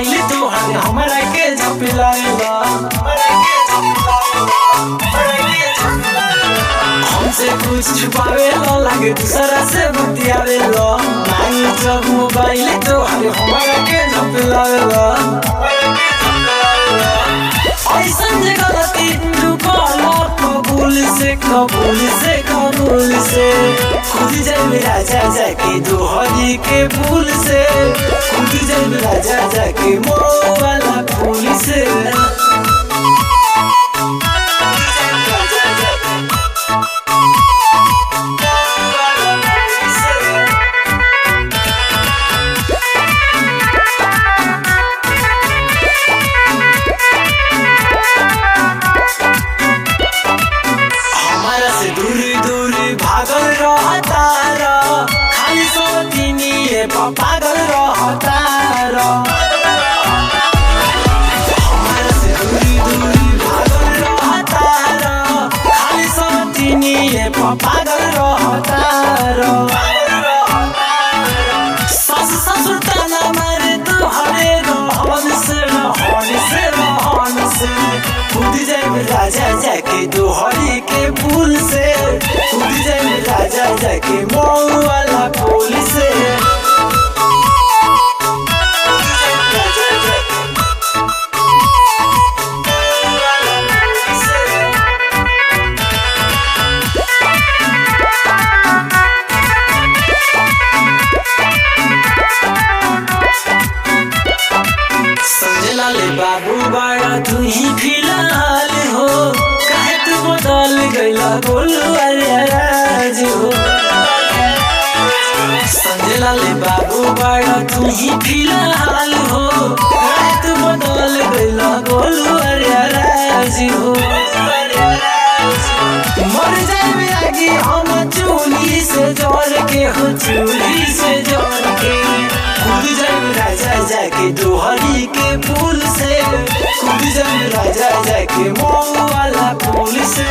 mobile तोहर हमरा के झपिलाएला हमसे कुछ छुपावेला लागे दूसरा से बतियावेला मांगी जब मोबाइल तोहर हमरा के झपिलाएला ऐसन जे गलती तू कहला कबूल से खुद जाए राजा जाके दोहरी के भूल से खुद जाए राजा जाके मोह वाला फूल से भागल रहता खाली सोचनी पागल रहता हमारा से दूरी भागल रहता खाली सोचनी पागल रहता सास ससुर ताना मारे तोहरे रहन से खुद जाए राजा जाके दोहरी के भूल से खुद जाए राजा जाके मऊ वाला फूल से समझला ले बाबू बड़ा तू ही फिलहाल हो काहे तू बदल गइला बोलू राज हो समझला ले बाबू बड़ा तू ही फिलहाल हो काहे तू बदल गइला बोलू राज हो मर जाए आगे हम चूल्ही से जोड़ के हो चूल्ही से जोड़ के खुद जाए राजा जाके दोहरी के फूल से खुद जाए राजा जाके मऊ वाला फूल से